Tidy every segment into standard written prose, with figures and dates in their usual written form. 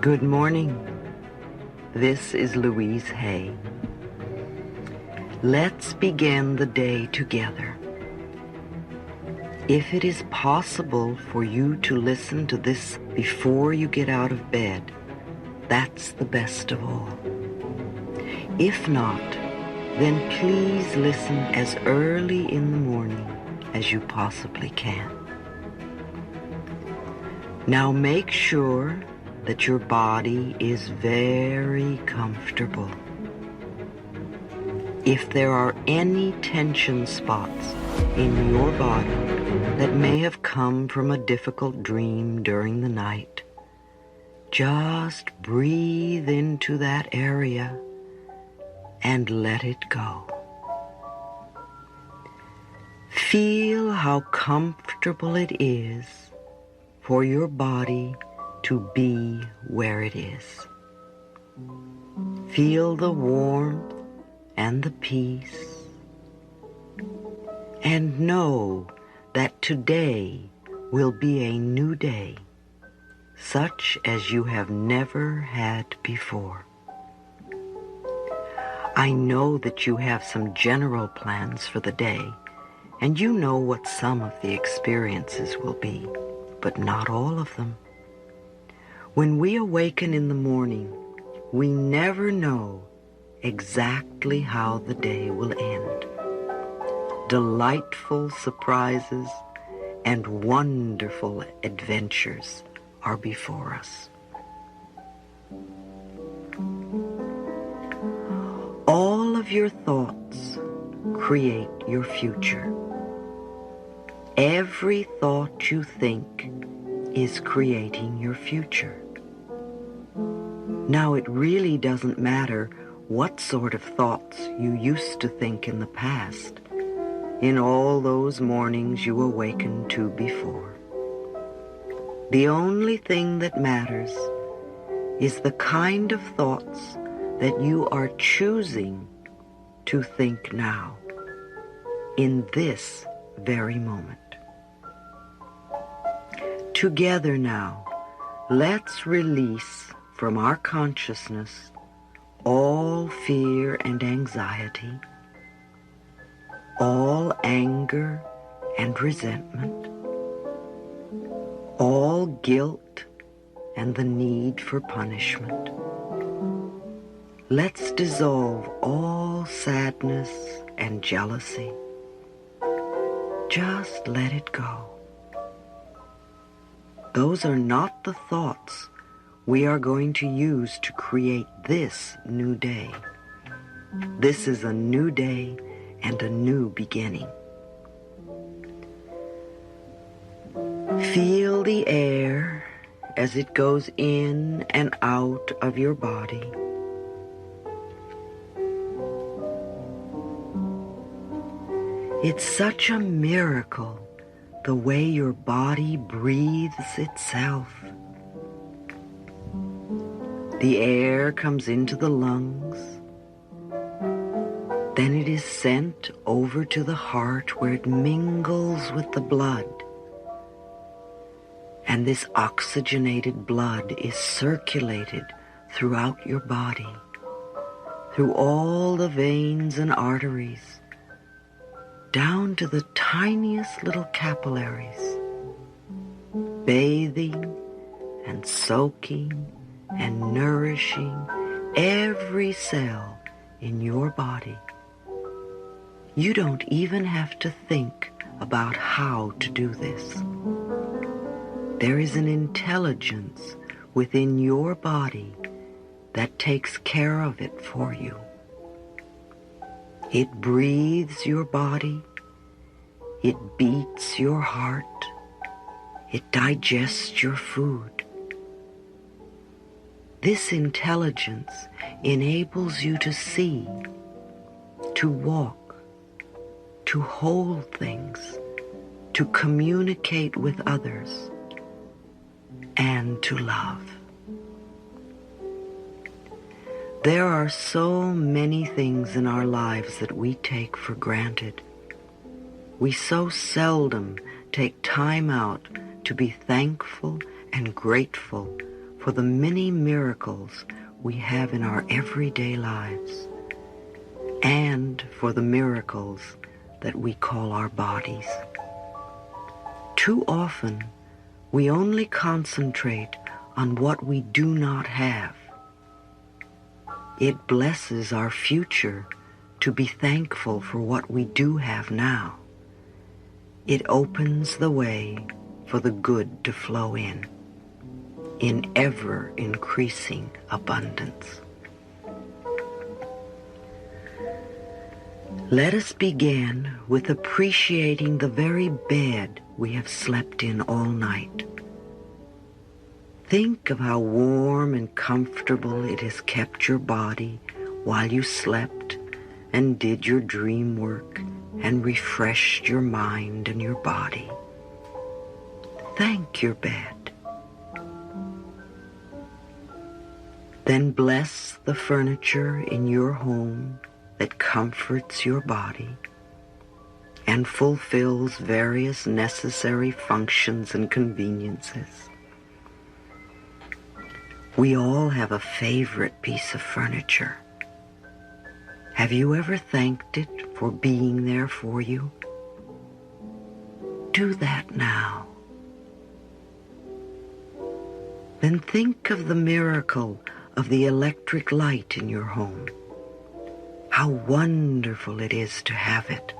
Good morning. This is Louise Hay. Let's begin the day together. If it is possible for you to listen to this before you get out of bed, that's the best of all. If not, then please listen as early in the morning as you possibly can. Now make sure that your body is very comfortable. If there are any tension spots in your body that may have come from a difficult dream during the night, just breathe into that area and let it go. Feel how comfortable it is for your body to be where it is. Feel the warmth and the peace, and know that today will be a new day, such as you have never had before. I know that you have some general plans for the day, and you know what some of the experiences will be, but not all of them. When we awaken in the morning, we never know exactly how the day will end. Delightful surprises and wonderful adventures are before us. All of your thoughts create your future. Every thought you think is creating your future. Now, it really doesn't matter what sort of thoughts you used to think in the past, in all those mornings you awakened to before. The only thing that matters is the kind of thoughts that you are choosing to think now, in this very moment. Together now, let's release from our consciousness all fear and anxiety, all anger and resentment, all guilt and the need for punishment. Let's dissolve all sadness and jealousy. Just let it go. Those are not the thoughts we are going to use to create this new day. This is a new day and a new beginning. Feel the air as it goes in and out of your body. It's such a miracle the way your body breathes itself. The air comes into the lungs, then it is sent over to the heart where it mingles with the blood. And this oxygenated blood is circulated throughout your body, through all the veins and arteries, down to the tiniest little capillaries, bathing and soaking and nourishing every cell in your body. You don't even have to think about how to do this. There is an intelligence within your body that takes care of it for you. It breathes your body, it beats your heart, it digests your food. This intelligence enables you to see, to walk, to hold things, to communicate with others, and to love. There are so many things in our lives that we take for granted. We so seldom take time out to be thankful and grateful for the many miracles we have in our everyday lives, and for the miracles that we call our bodies. Too often, we only concentrate on what we do not have. It blesses our future to be thankful for what we do have now. It opens the way for the good to flow in ever-increasing abundance. Let us begin with appreciating the very bed we have slept in all night. Think of how warm and comfortable it has kept your body while you slept and did your dream work and refreshed your mind and your body. Thank your bed. Then bless the furniture in your home that comforts your body and fulfills various necessary functions and conveniences. We all have a favorite piece of furniture. Have you ever thanked it for being there for you? Do that now. Then think of the miracle of the electric light in your home. How wonderful it is to have it.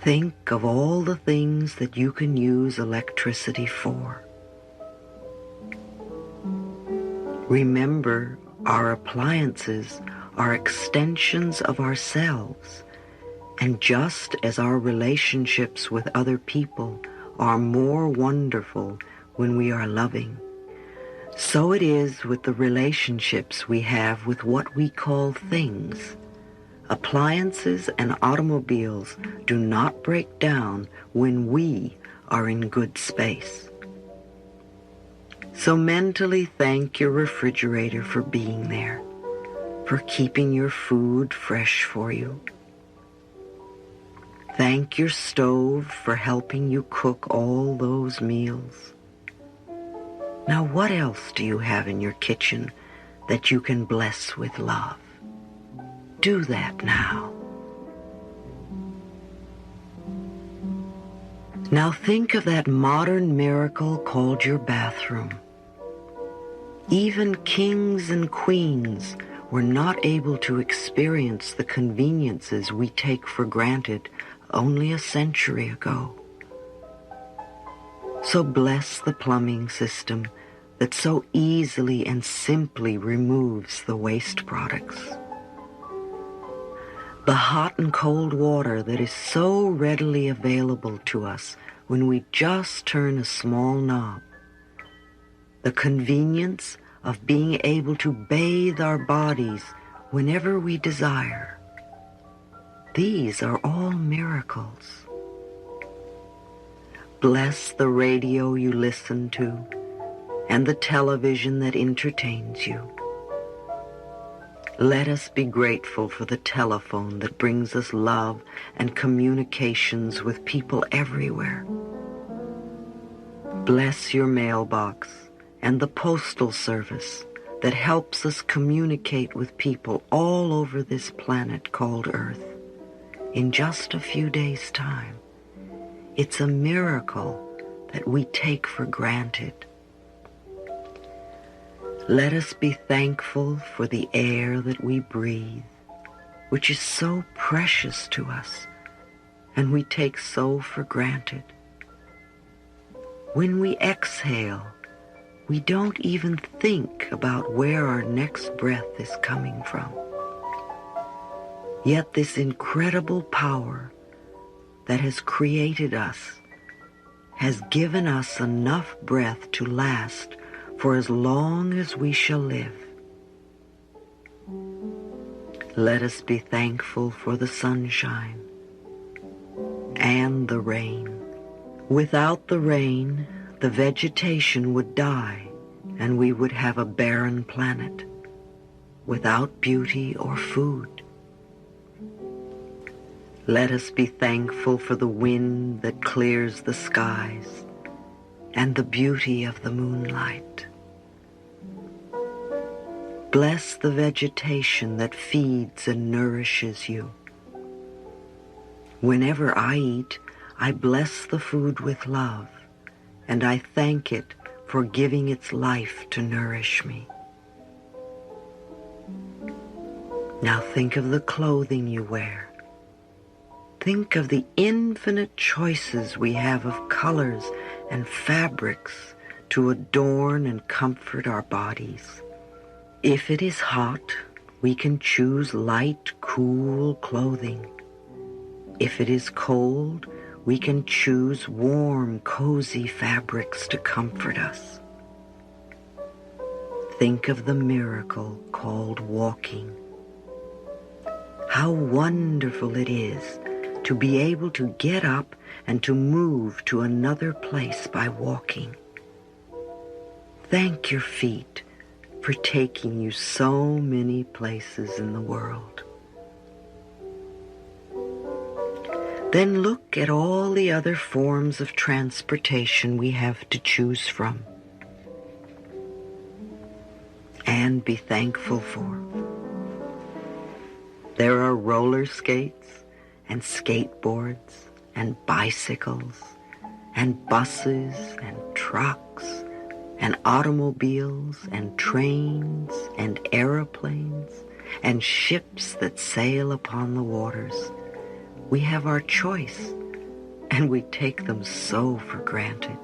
Think of all the things that you can use electricity for. Remember, our appliances are extensions of ourselves, and just as our relationships with other people are more wonderful when we are loving, so it is with the relationships we have with what we call things. Appliances and automobiles do not break down when we are in good space. So mentally thank your refrigerator for being there, for keeping your food fresh for you. Thank your stove for helping you cook all those meals. Now, what else do you have in your kitchen that you can bless with love? Do that now. Now think of that modern miracle called your bathroom. Even kings and queens were not able to experience the conveniences we take for granted only a century ago. So bless the plumbing system that so easily and simply removes the waste products. The hot and cold water that is so readily available to us when we just turn a small knob. The convenience of being able to bathe our bodies whenever we desire. These are all miracles. Bless the radio you listen to and the television that entertains you. Let us be grateful for the telephone that brings us love and communications with people everywhere. Bless your mailbox and the postal service that helps us communicate with people all over this planet called Earth in just a few days' time. It's a miracle that we take for granted. Let us be thankful for the air that we breathe, which is so precious to us and we take so for granted. When we exhale, we don't even think about where our next breath is coming from. Yet this incredible power that has created us has given us enough breath to last for as long as we shall live. Let us be thankful for the sunshine and the rain. Without the rain, the vegetation would die and we would have a barren planet without beauty or food. Let us be thankful for the wind that clears the skies and the beauty of the moonlight. Bless the vegetation that feeds and nourishes you. Whenever I eat, I bless the food with love, and I thank it for giving its life to nourish me. Now think of the clothing you wear. Think of the infinite choices we have of colors and fabrics to adorn and comfort our bodies. If it is hot, we can choose light, cool clothing. If it is cold, we can choose warm, cozy fabrics to comfort us. Think of the miracle called walking. How wonderful it is to be able to get up and to move to another place by walking. Thank your feet for taking you so many places in the world. Then look at all the other forms of transportation we have to choose from, and be thankful for. There are roller skates and skateboards and bicycles and buses and trucks and automobiles and trains and aeroplanes and ships that sail upon the waters. We have our choice, and we take them so for granted.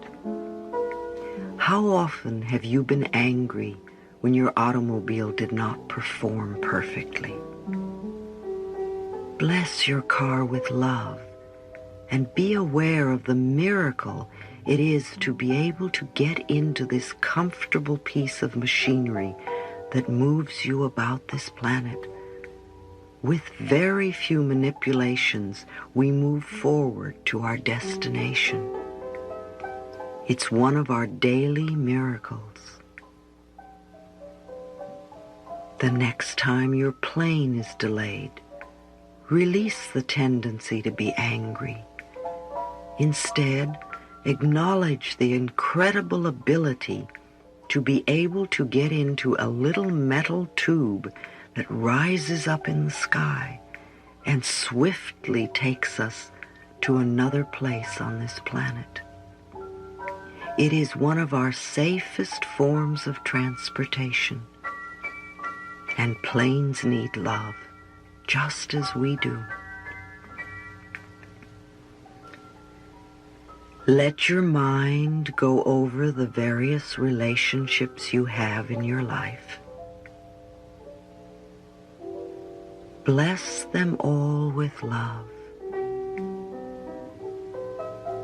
How often have you been angry when your automobile did not perform perfectly? Bless your car with love, and be aware of the miracle it is to be able to get into this comfortable piece of machinery that moves you about this planet. With very few manipulations, we move forward to our destination. It's one of our daily miracles. The next time your plane is delayed, release the tendency to be angry. Instead, acknowledge the incredible ability to be able to get into a little metal tube that rises up in the sky and swiftly takes us to another place on this planet. It is one of our safest forms of transportation, and planes need love just as we do. Let your mind go over the various relationships you have in your life. Bless them all with love,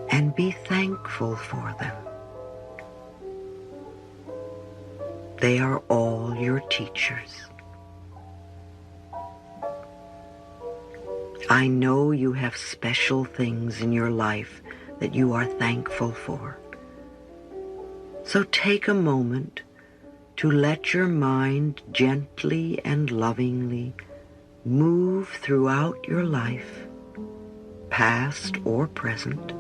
and be thankful for them. They are all your teachers. I know you have special things in your life that you are thankful for. So take a moment to let your mind gently and lovingly move throughout your life, past or present,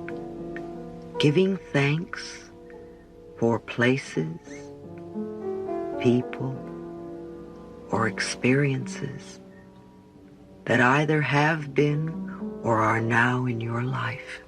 giving thanks for places, people, or experiences that either have been or are now in your life.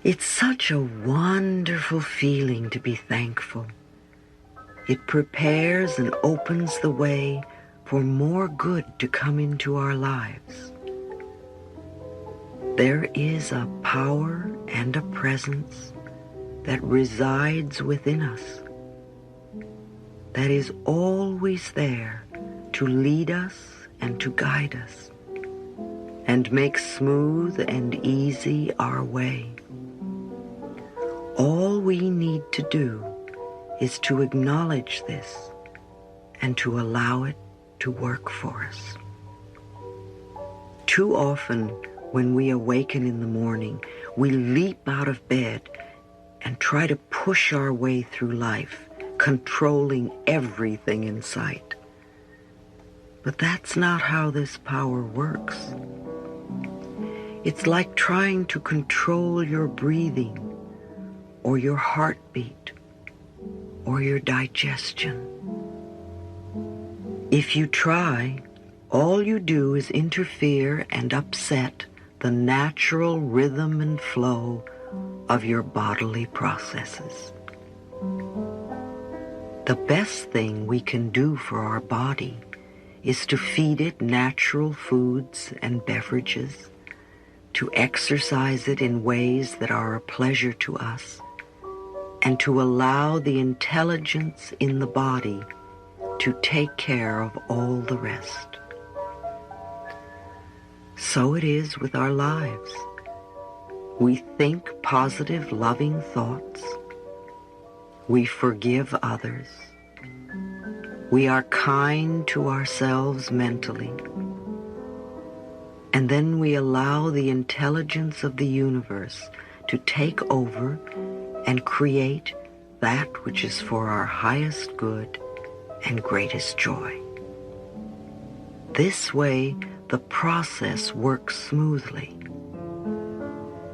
It's such a wonderful feeling to be thankful. It prepares and opens the way for more good to come into our lives. There is a power and a presence that resides within us, that is always there to lead us and to guide us, and make smooth and easy our way. All we need to do is to acknowledge this and to allow it to work for us. Too often, when we awaken in the morning, we leap out of bed and try to push our way through life, controlling everything in sight. But that's not how this power works. It's like trying to control your breathing, or your heartbeat, or your digestion. If you try, all you do is interfere and upset the natural rhythm and flow of your bodily processes. The best thing we can do for our body is to feed it natural foods and beverages, to exercise it in ways that are a pleasure to us, and to allow the intelligence in the body to take care of all the rest. So it is with our lives. We think positive, loving thoughts. We forgive others. We are kind to ourselves mentally. And then we allow the intelligence of the universe to take over and create that which is for our highest good and greatest joy. This way, the process works smoothly.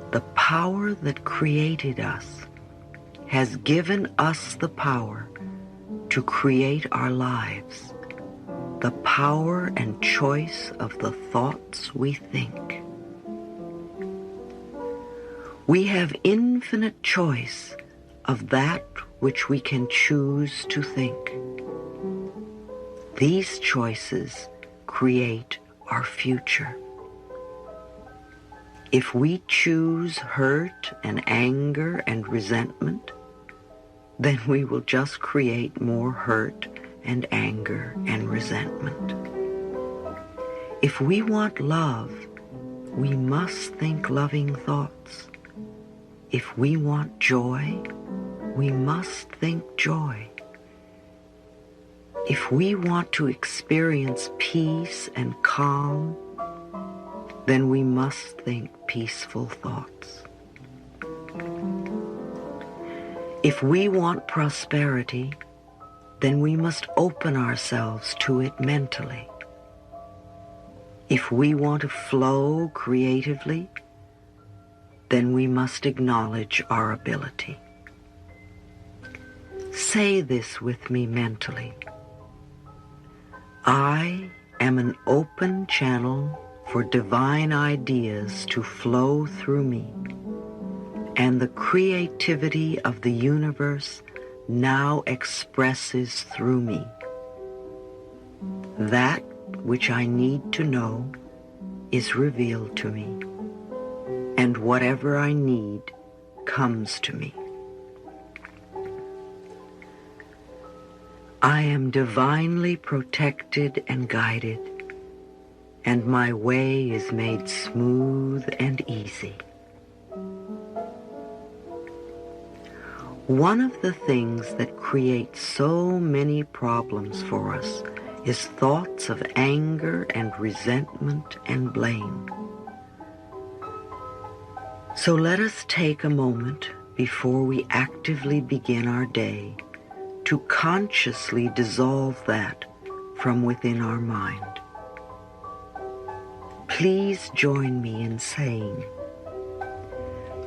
The power that created us has given us the power to create our lives, the power and choice of the thoughts we think. We have infinite choice of that which we can choose to think. These choices create our future. If we choose hurt and anger and resentment, then we will just create more hurt and anger and resentment. If we want love, we must think loving thoughts. If we want joy, we must think joy. If we want to experience peace and calm, then we must think peaceful thoughts. If we want prosperity, then we must open ourselves to it mentally. If we want to flow creatively, then we must acknowledge our ability. Say this with me mentally. I am an open channel for divine ideas to flow through me, and the creativity of the universe now expresses through me. That which I need to know is revealed to me, and whatever I need comes to me. I am divinely protected and guided, and my way is made smooth and easy. One of the things that create so many problems for us is thoughts of anger and resentment and blame. So let us take a moment before we actively begin our day to consciously dissolve that from within our mind. Please join me in saying,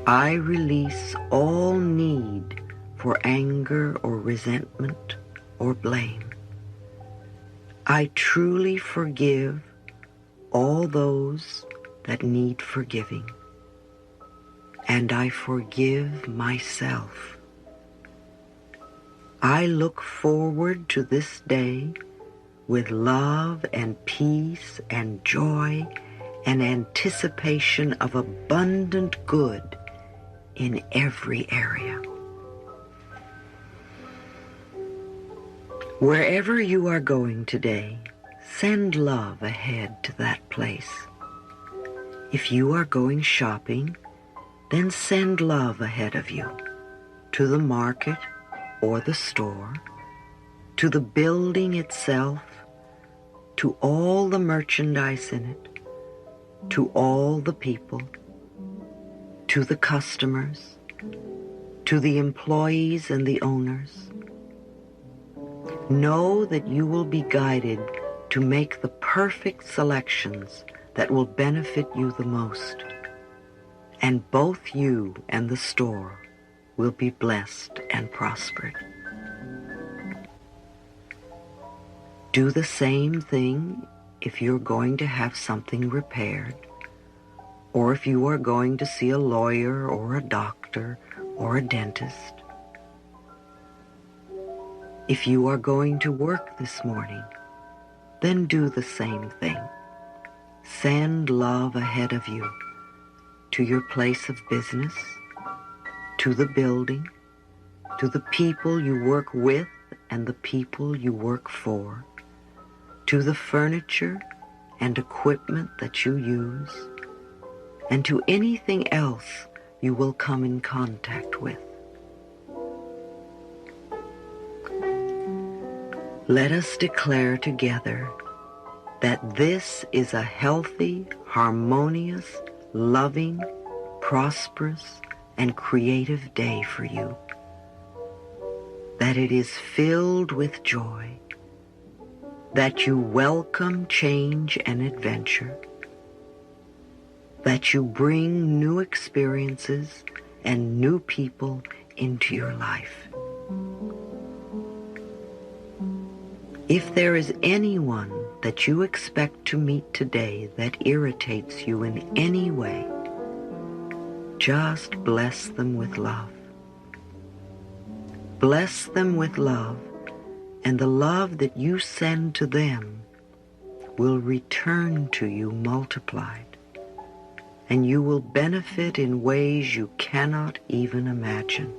I release all need for anger or resentment or blame. I truly forgive all those that need forgiving. and I forgive myself. I look forward to this day with love and peace and joy and anticipation of abundant good in every area. Wherever you are going today, send love ahead to that place. If you are going shopping, then send love ahead of you to the market or the store, to the building itself, to all the merchandise in it, to all the people, to the customers, to the employees and the owners. Know that you will be guided to make the perfect selections that will benefit you the most, and both you and the store will be blessed and prospered. Do the same thing if you're going to have something repaired, or if you are going to see a lawyer or a doctor or a dentist. If you are going to work this morning, then do the same thing. Send love ahead of you to your place of business, to the building, to the people you work with and the people you work for, to the furniture and equipment that you use, and to anything else you will come in contact with. Let us declare together that this is a healthy, harmonious, loving, prosperous, and creative day for you. That it is filled with joy. That you welcome change and adventure. That you bring new experiences and new people into your life. If there is anyone that you expect to meet today that irritates you in any way, just bless them with love. Bless them with love, and the love that you send to them will return to you multiplied, and you will benefit in ways you cannot even imagine.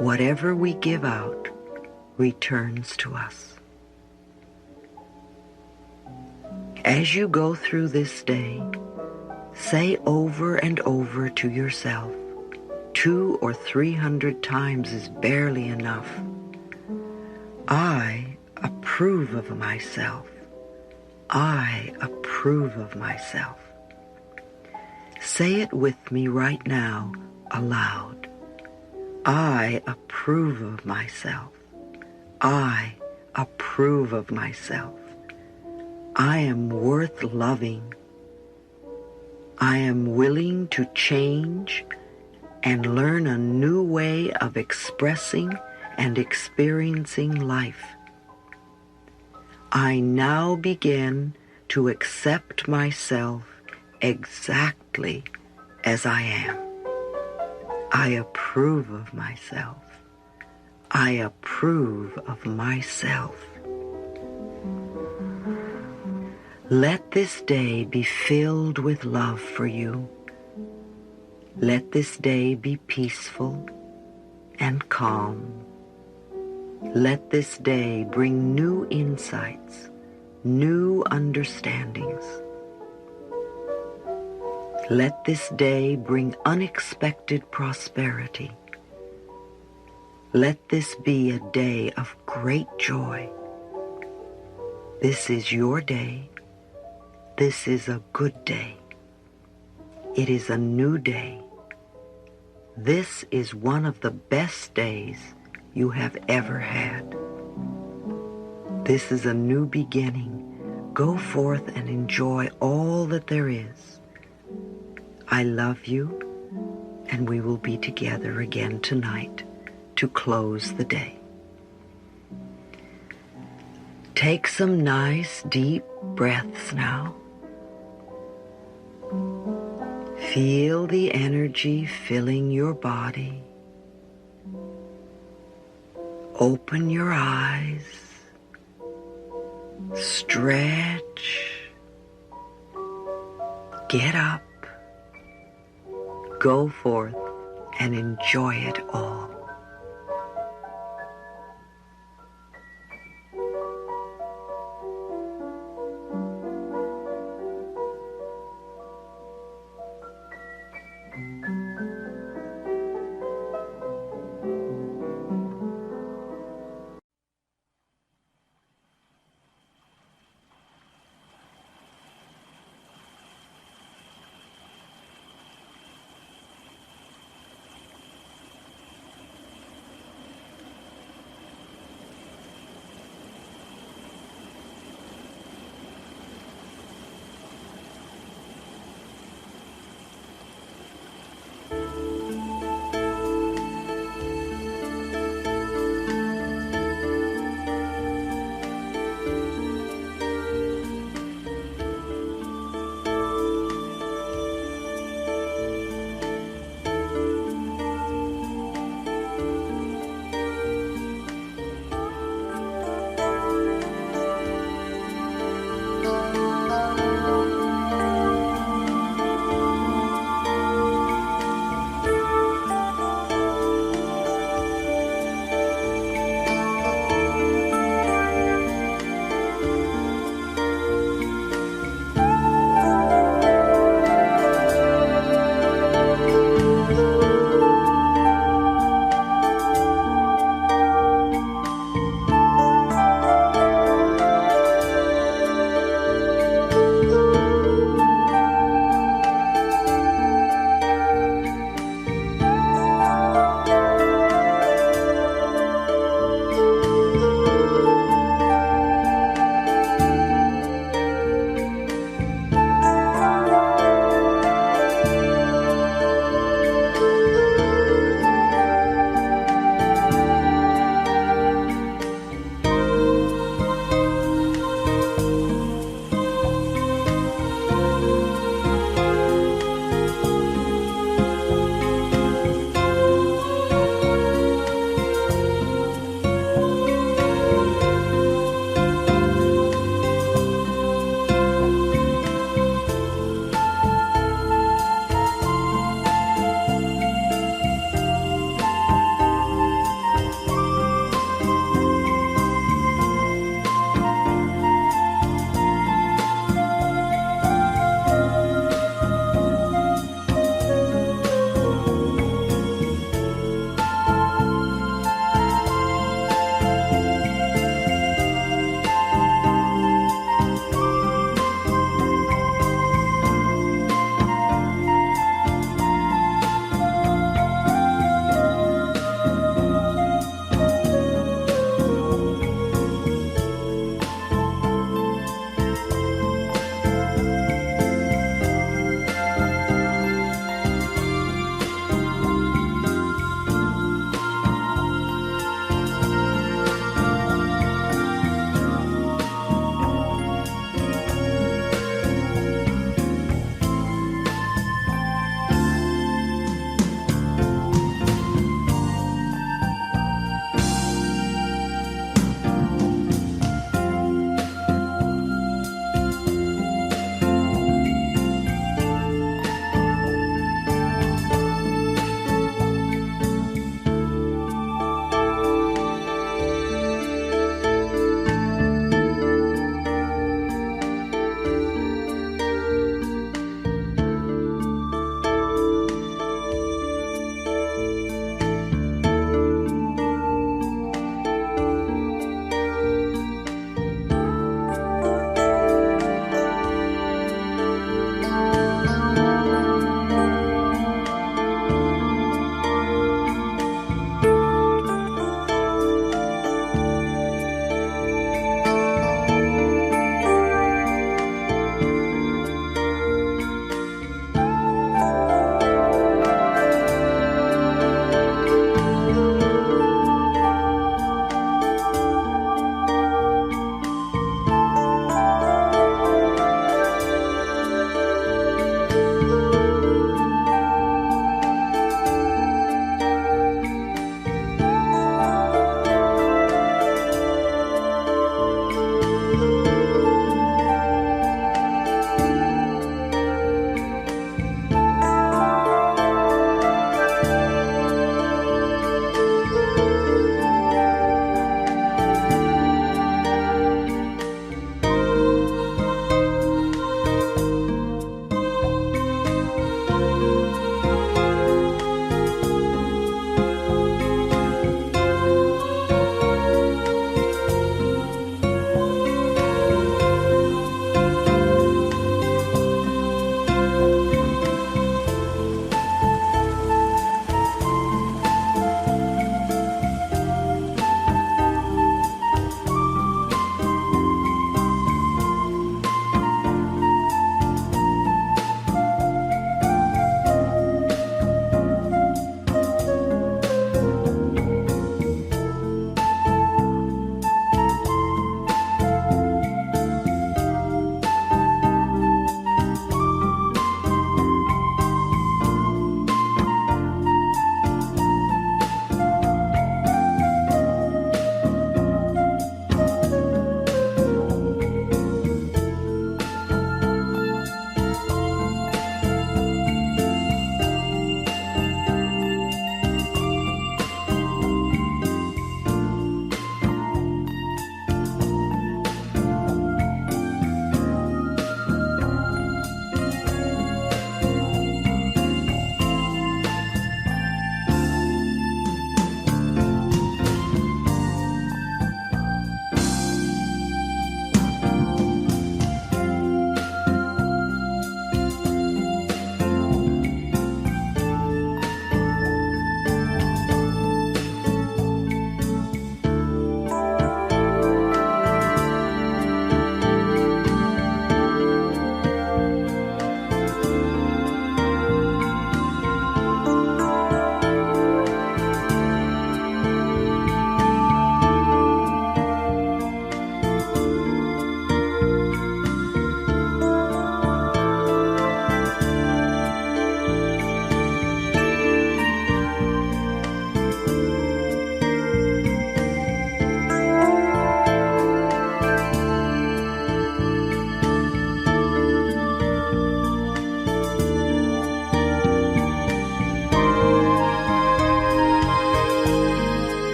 Whatever we give out returns to us. As you go through this day, say over and over to yourself, 200 or 300 times is barely enough, I approve of myself. I approve of myself. Say it with me right now, aloud. I approve of myself. I approve of myself. I am worth loving. I am willing to change and learn a new way of expressing and experiencing life. I now begin to accept myself exactly as I am. I approve of myself. I approve of myself. Let this day be filled with love for you. Let this day be peaceful and calm. Let this day bring new insights, new understandings. Let this day bring unexpected prosperity. Let this be a day of great joy. This is your day. This is a good day. It is a new day. This is one of the best days you have ever had. This is a new beginning. Go forth and enjoy all that there is. I love you, and we will be together again tonight to close the day. Take some nice deep breaths now. Feel the energy filling your body. Open your eyes. Stretch. Get up. Go forth and enjoy it all.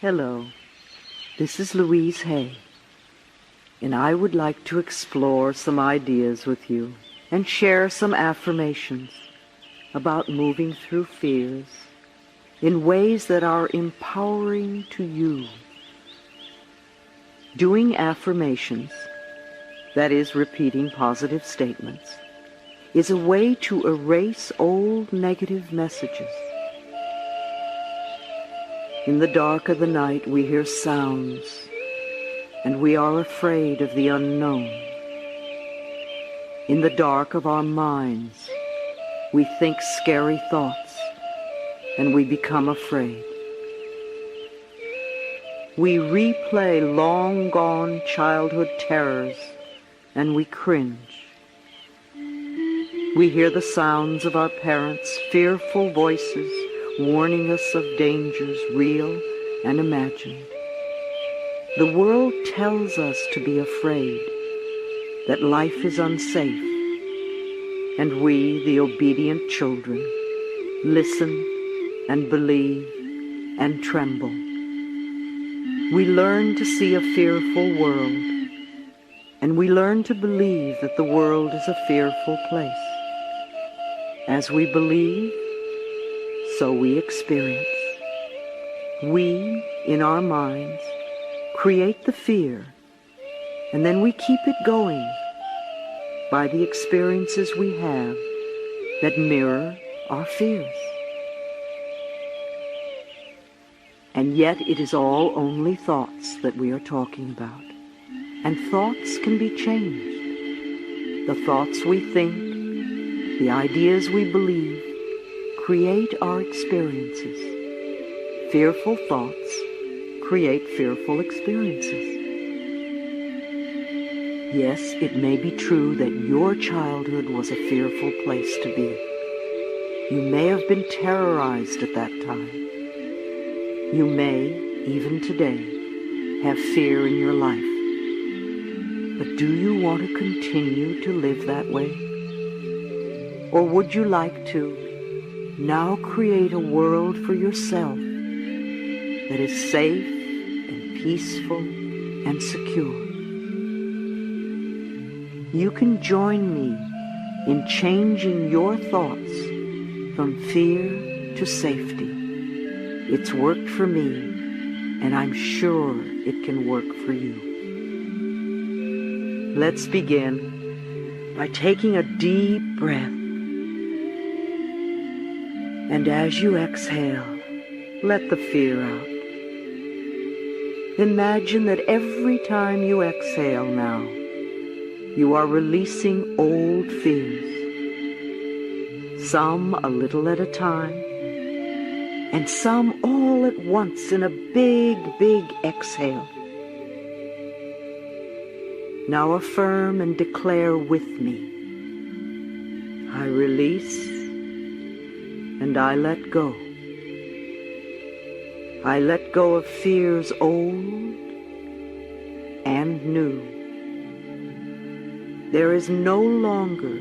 Hello, this is Louise Hay, and I would like to explore some ideas with you and share some affirmations about moving through fears in ways that are empowering to you. Doing affirmations, that is, repeating positive statements, is a way to erase old negative messages. In the dark of the night, we hear sounds, and we are afraid of the unknown. In the dark of our minds, we think scary thoughts, and we become afraid. We replay long-gone childhood terrors, and we cringe. We hear the sounds of our parents' fearful voices warning us of dangers real and imagined. The world tells us to be afraid, that life is unsafe, and we, the obedient children, listen and believe and tremble. We learn to see a fearful world, and we learn to believe that the world is a fearful place. As we believe, so we experience. We, in our minds, create the fear, and then we keep it going by the experiences we have that mirror our fears. And yet it is all only thoughts that we are talking about, and thoughts can be changed. The thoughts we think, the ideas we believe, create our experiences. Fearful thoughts create fearful experiences. Yes, it may be true that your childhood was a fearful place to be. You may have been terrorized at that time. You may, even today, have fear in your life. But do you want to continue to live that way? Or would you like to now create a world for yourself that is safe and peaceful and secure? You can join me in changing your thoughts from fear to safety. It's worked for me, and I'm sure it can work for you. Let's begin by taking a deep breath. And as you exhale, let the fear out. Imagine that every time you exhale now, you are releasing old fears, some a little at a time, and some all at once in a big, big exhale. Now affirm and declare with me, I release and I let go. I let go of fears old and new. There is no longer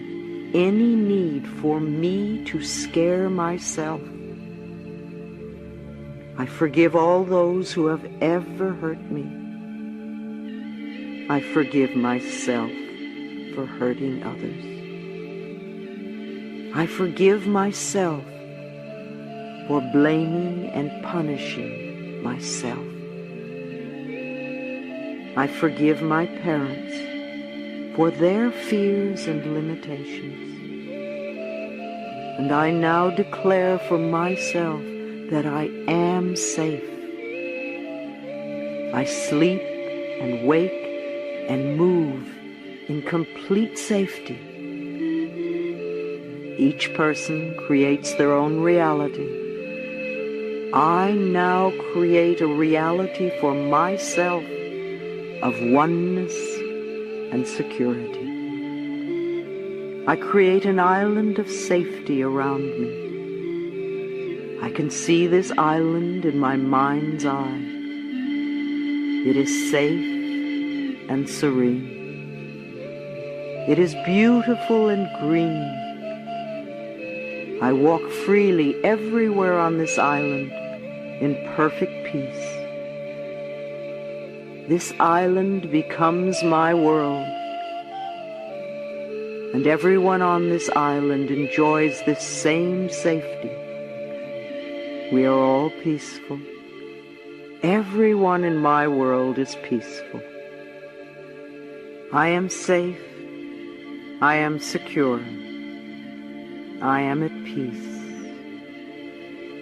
any need for me to scare myself. I forgive all those who have ever hurt me. I forgive myself for hurting others. I forgive myself for blaming and punishing myself. I forgive my parents for their fears and limitations. And I now declare for myself that I am safe. I sleep and wake and move in complete safety. Each person creates their own reality. I now create a reality for myself of oneness and security. I create an island of safety around me. I can see this island in my mind's eye. It is safe and serene. It is beautiful and green. I walk freely everywhere on this island in perfect peace. This island becomes my world, and everyone on this island enjoys this same safety. We are all peaceful. Everyone in my world is peaceful. I am safe. I am secure. I am at peace.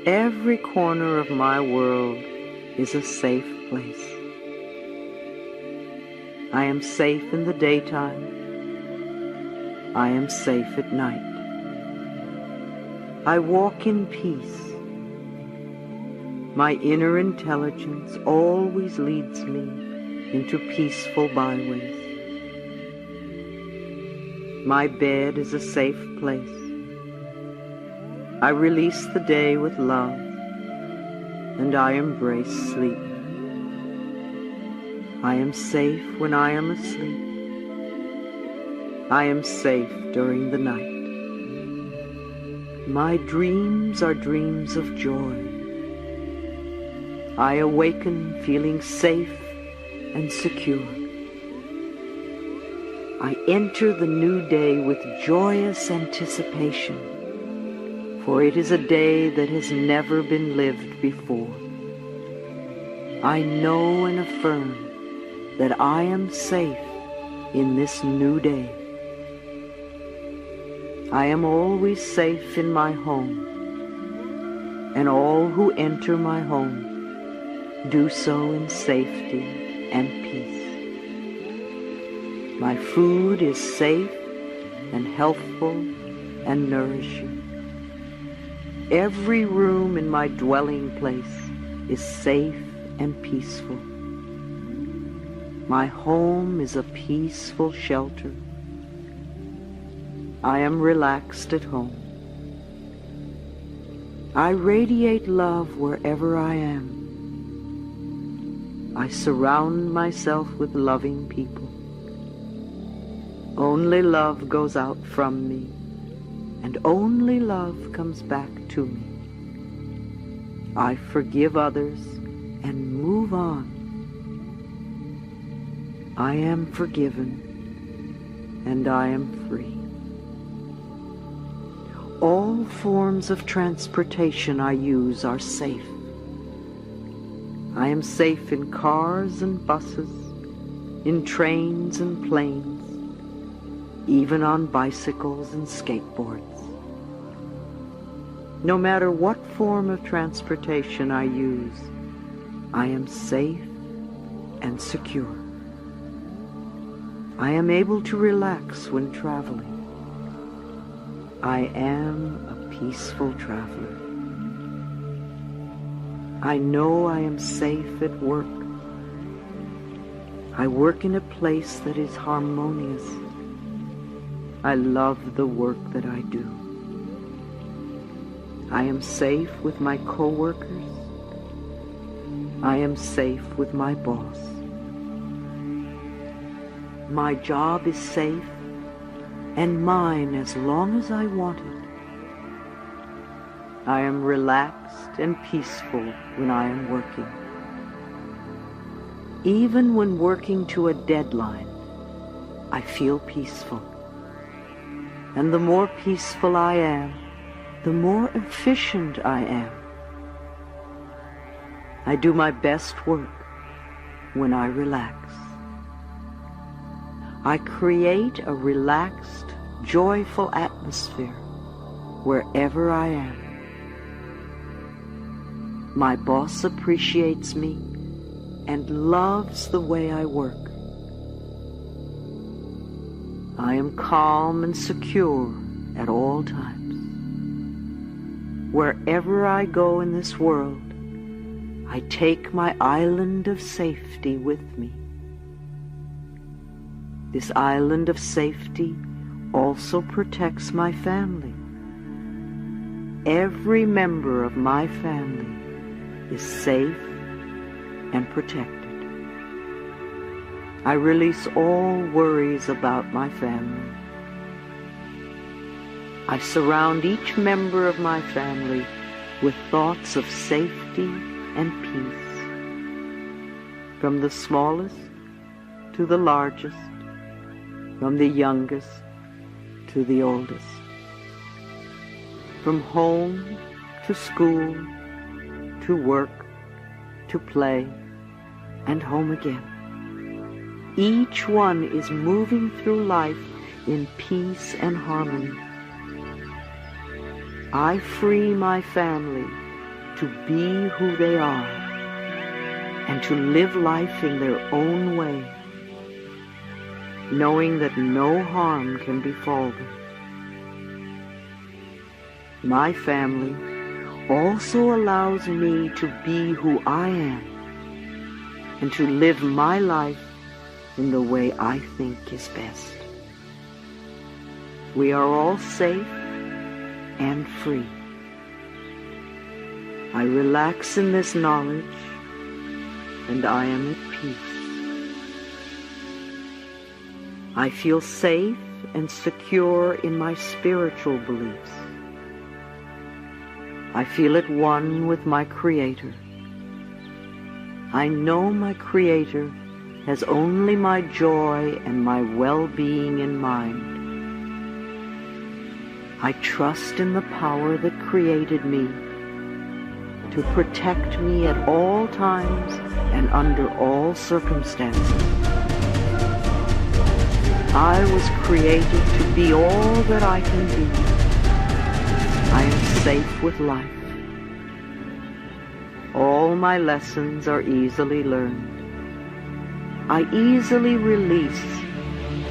Every corner of my world is a safe place. I am safe in the daytime. I am safe at night. I walk in peace. My inner intelligence always leads me into peaceful byways. My bed is a safe place. I release the day with love, and I embrace sleep. I am safe when I am asleep. I am safe during the night. My dreams are dreams of joy. I awaken feeling safe and secure. I enter the new day with joyous anticipation, for it is a day that has never been lived before. I know and affirm that I am safe in this new day. I am always safe in my home, and all who enter my home do so in safety and peace. My food is safe and healthful and nourishing. Every room in my dwelling place is safe and peaceful. My home is a peaceful shelter. I am relaxed at home. I radiate love wherever I am. I surround myself with loving people. Only love goes out from me, and only love comes back to me. I forgive others and move on. I am forgiven, and I am free. All forms of transportation I use are safe. I am safe in cars and buses, in trains and planes, even on bicycles and skateboards. No matter what form of transportation I use, I am safe and secure. I am able to relax when traveling. I am a peaceful traveler. I know I am safe at work. I work in a place that is harmonious. I love the work that I do. I am safe with my coworkers. I am safe with my boss. My job is safe and mine as long as I want it. I am relaxed and peaceful when I am working. Even when working to a deadline, I feel peaceful. And the more peaceful I am, the more efficient I am. I do my best work when I relax. I create a relaxed, joyful atmosphere wherever I am. My boss appreciates me and loves the way I work. I am calm and secure at all times. Wherever I go in this world, I take my island of safety with me. This island of safety also protects my family. Every member of my family is safe and protected. I release all worries about my family. I surround each member of my family with thoughts of safety and peace. from the smallest to the largest, from the youngest to the oldest, from home to school, to work, to play, and home again. Each one is moving through life in peace and harmony. I free my family to be who they are and to live life in their own way, knowing that no harm can befall them. My family also allows me to be who I am and to live my life in the way I think is best. We are all safe and free. I relax in this knowledge, and I am at peace. I feel safe and secure in my spiritual beliefs. I feel at one with my Creator. I know my Creator has only my joy and my well-being in mind. I trust in the power that created me to protect me at all times and under all circumstances. I was created to be all that I can be. I am safe with life. All my lessons are easily learned. I easily release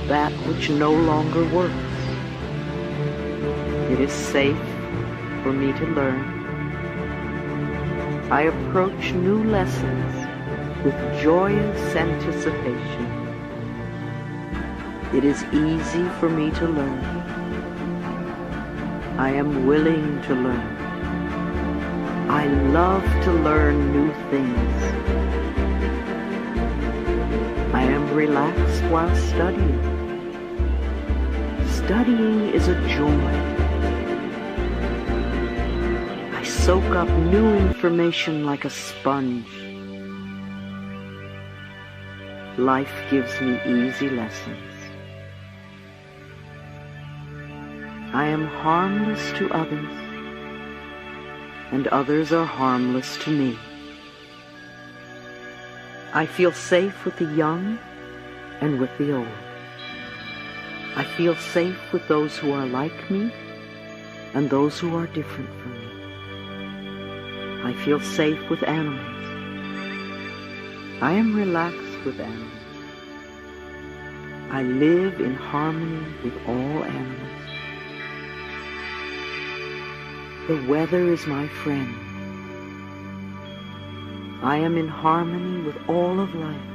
that which no longer works. It is safe for me to learn. I approach new lessons with joyous anticipation. It is easy for me to learn. I am willing to learn. I love to learn new things. I am relaxed while studying. Studying is a joy. I soak up new information like a sponge. Life gives me easy lessons. I am harmless to others, and others are harmless to me. I feel safe with the young and with the old. I feel safe with those who are like me and those who are different from me. I feel safe with animals. I am relaxed with animals. I live in harmony with all animals. The weather is my friend. I am in harmony with all of life.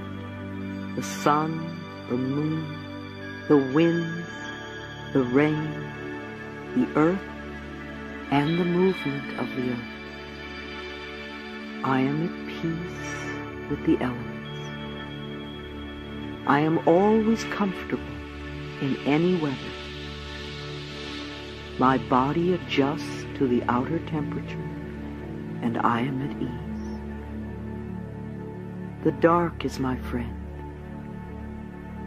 The sun, the moon, the winds, the rain, the earth, and the movement of the earth. I am at peace with the elements. I am always comfortable in any weather. My body adjusts to the outer temperature, and I am at ease. The dark is my friend.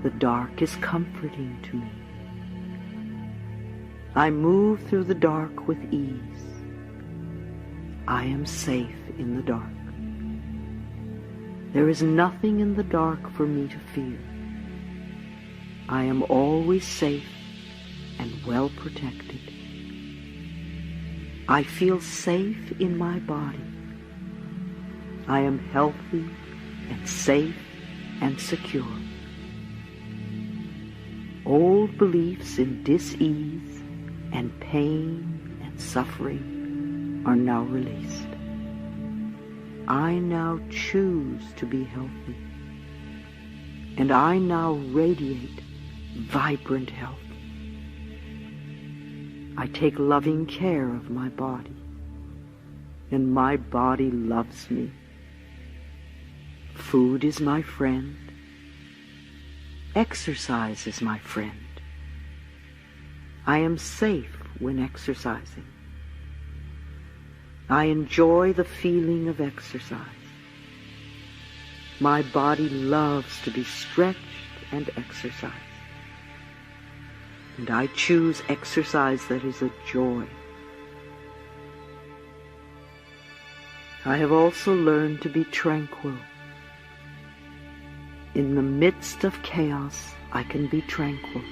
The dark is comforting to me. I move through the dark with ease. I am safe in the dark. There is nothing in the dark for me to fear. I am always safe and well protected. I feel safe in my body. I am healthy and safe and secure. Old beliefs in dis-ease and pain and suffering are now released. I now choose to be healthy, and I now radiate vibrant health. I take loving care of my body, and my body loves me. Food is my friend. Exercise is my friend. I am safe when exercising. I enjoy the feeling of exercise. My body loves to be stretched and exercised. And I choose exercise that is a joy. I have also learned to be tranquil. In the midst of chaos, I can be tranquil.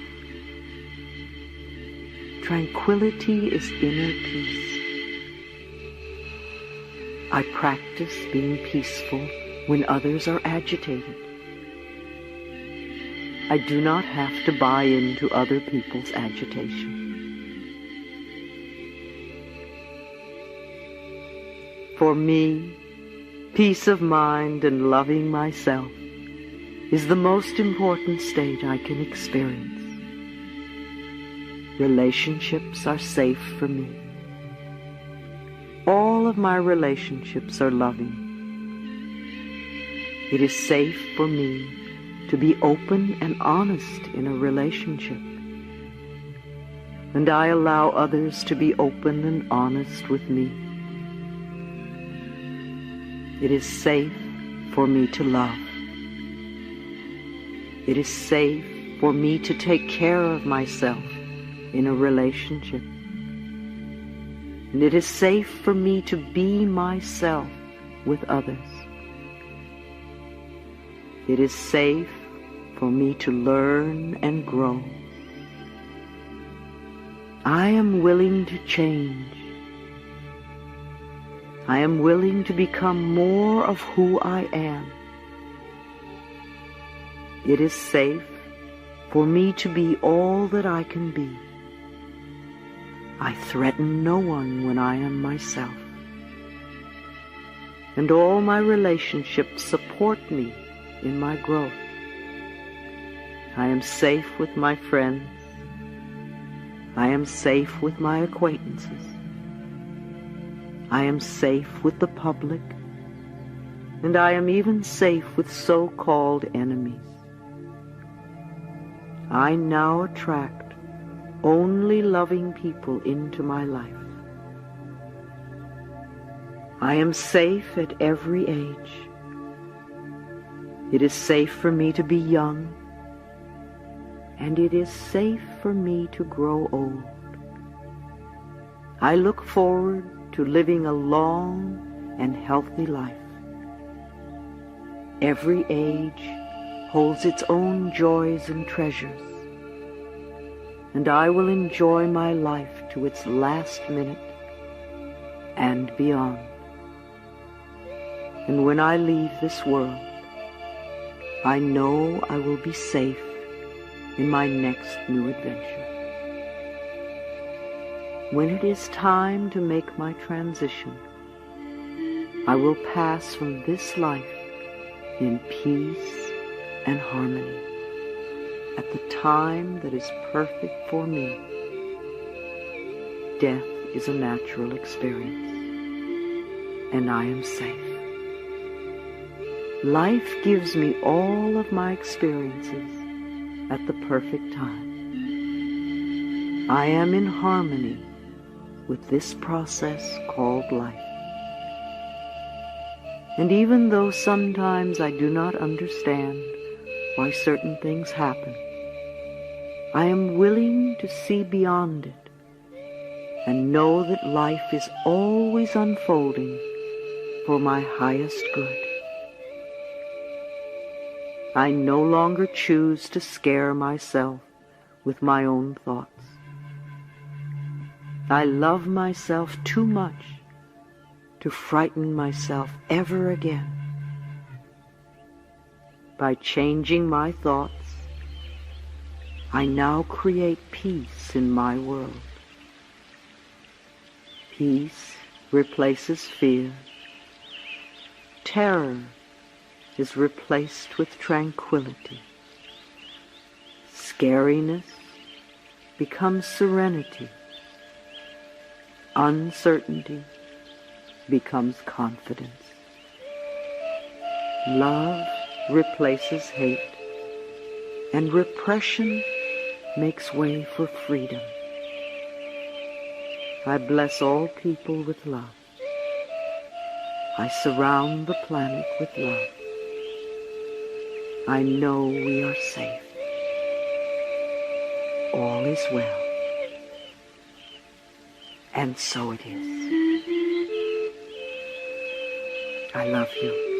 Tranquility is inner peace. I practice being peaceful when others are agitated. I do not have to buy into other people's agitation. For me, peace of mind and loving myself is the most important state I can experience. Relationships are safe for me. All of my relationships are loving. It is safe for me to be open and honest in a relationship. And I allow others to be open and honest with me. It is safe for me to love. It is safe for me to take care of myself in a relationship. And it is safe for me to be myself with others. It is safe for me to learn and grow. I am willing to change. I am willing to become more of who I am. It is safe for me to be all that I can be. I threaten no one when I am myself. And all my relationships support me in my growth. I am safe with my friends. I am safe with my acquaintances. I am safe with the public, and I am even safe with so-called enemies. I now attract only loving people into my life. I am safe at every age. It is safe for me to be young, and it is safe for me to grow old. I look forward to living a long and healthy life. Every age holds its own joys and treasures, and I will enjoy my life to its last minute and beyond. And when I leave this world, I know I will be safe in my next new adventure. When it is time to make my transition, I will pass from this life in peace and harmony at the time that is perfect for me. Death is a natural experience, and I am safe. Life gives me all of my experiences at the perfect time. I am in harmony with this process called life. And even though sometimes I do not understand why certain things happen, I am willing to see beyond it and know that life is always unfolding for my highest good. I no longer choose to scare myself with my own thoughts. I love myself too much to frighten myself ever again. By changing my thoughts, I now create peace in my world. Peace replaces fear. Terror is replaced with tranquility. Scariness becomes serenity. Uncertainty becomes confidence. Love replaces hate, and repression makes way for freedom. I bless all people with love. I surround the planet with love. I know we are safe. All is well. And so it is. I love you.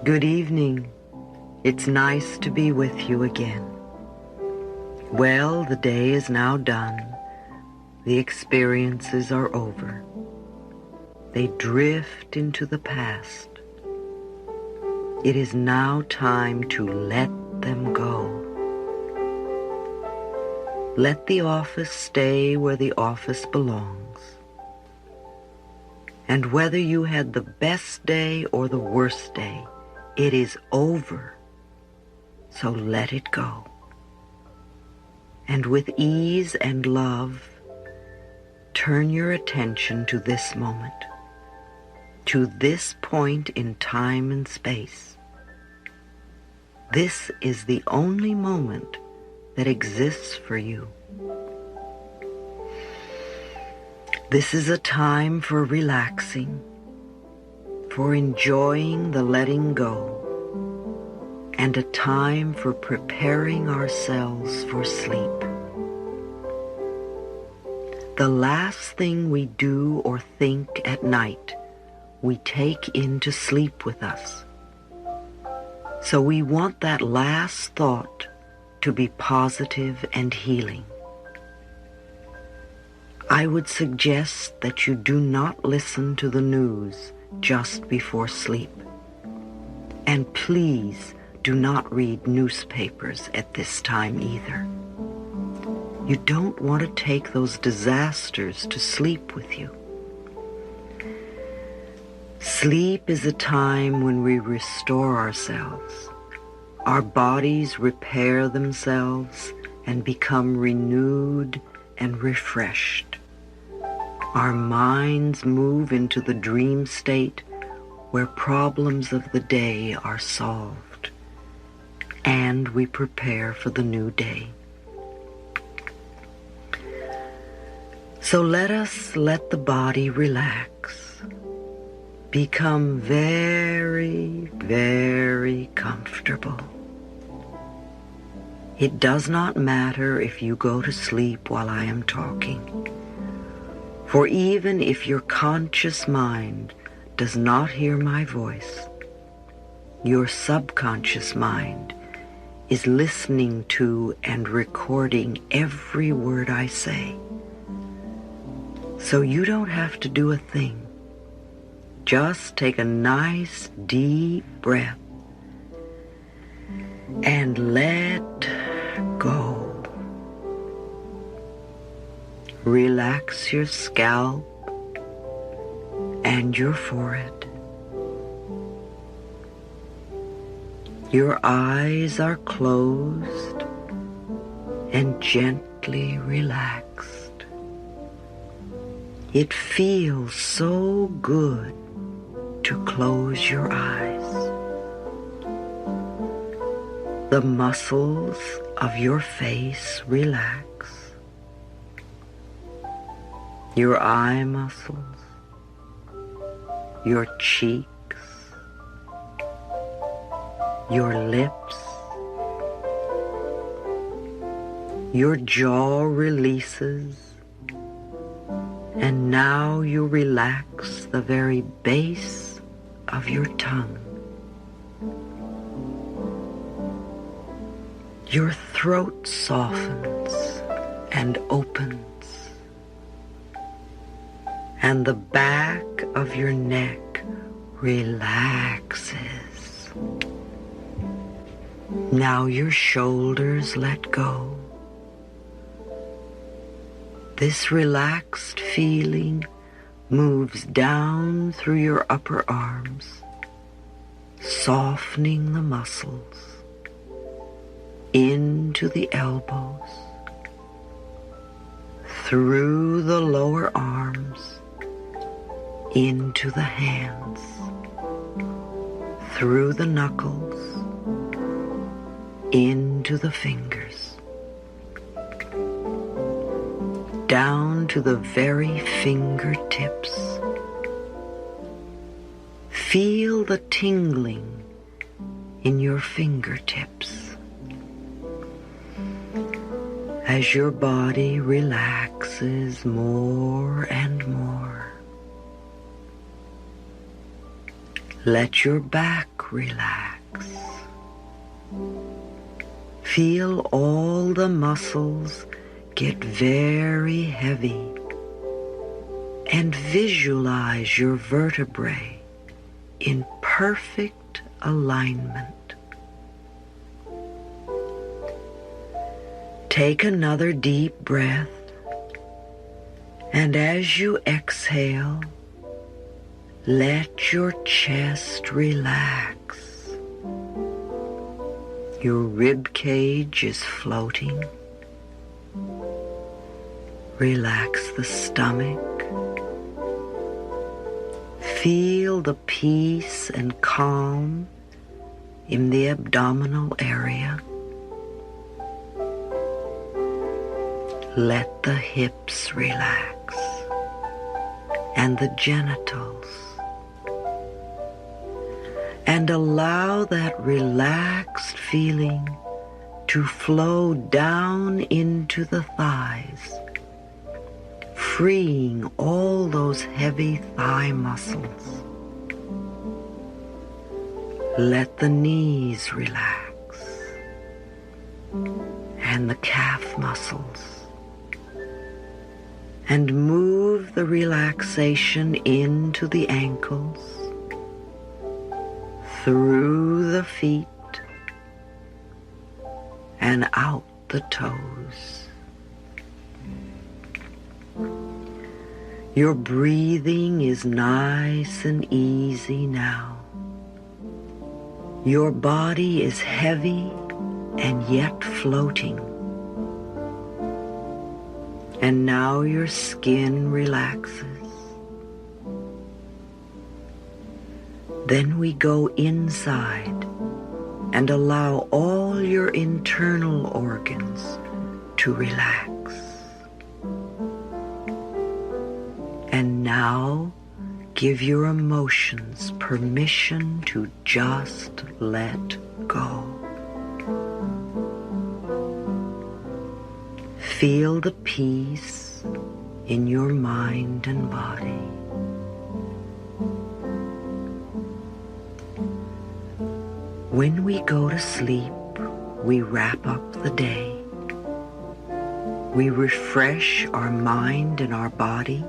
Good evening. It's nice to be with you again. Well, the day is now done. The experiences are over. They drift into the past. It is now time to let them go. Let the office stay where the office belongs. And whether you had the best day or the worst day, it is over. So let it go. And with ease and love, turn your attention to this moment, to this point in time and space. This is the only moment that exists for you. This is a time for relaxing, for enjoying the letting go, and a time for preparing ourselves for sleep. The last thing we do or think at night, we take into sleep with us. So we want that last thought to be positive and healing. I would suggest that you do not listen to the news just before sleep. And please do not read newspapers at this time either. You don't want to take those disasters to sleep with you. Sleep is a time when we restore ourselves. Our bodies repair themselves and become renewed and refreshed. Our minds move into the dream state where problems of the day are solved, and we prepare for the new day. So let us let the body relax, become very, very comfortable. It does not matter if you go to sleep while I am talking, for even if your conscious mind does not hear my voice, your subconscious mind is listening to and recording every word I say. So you don't have to do a thing. Just take a nice deep breath and let go. Relax your scalp and your forehead. Your eyes are closed and gently relaxed. It feels so good to close your eyes. The muscles of your face relax. Your eye muscles, your cheeks, your lips, your jaw releases, and now you relax the very base of your tongue. Your throat softens and opens, and the back of your neck relaxes. Now your shoulders let go. This relaxed feeling moves down through your upper arms, softening the muscles, into the elbows, through the lower arms, into the hands, through the knuckles, into the fingers, down to the very fingertips. Feel the tingling in your fingertips as your body relaxes more and more. Let your back relax. Feel all the muscles get very heavy and visualize your vertebrae in perfect alignment. Take another deep breath, and as you exhale, let your chest relax. Your rib cage is floating. Relax the stomach. Feel the peace and calm in the abdominal area. Let the hips relax and the genitals. And allow that relaxed feeling to flow down into the thighs, freeing all those heavy thigh muscles. Let the knees relax and the calf muscles, and move the relaxation into the ankles, through the feet, and out the toes. Your breathing is nice and easy now. Your body is heavy and yet floating. And now your skin relaxes. Then we go inside and allow all your internal organs to relax. And now give your emotions permission to just let go. Feel the peace in your mind and body. When we go to sleep, we wrap up the day. We refresh our mind and our body,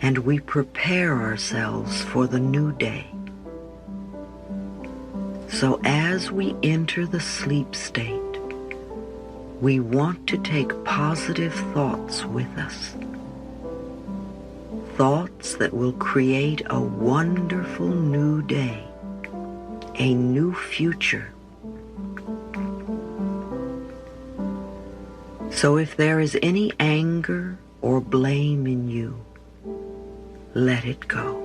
and we prepare ourselves for the new day. So as we enter the sleep state, we want to take positive thoughts with us. Thoughts that will create a wonderful new day, a new future. So if there is any anger or blame in you, let it go.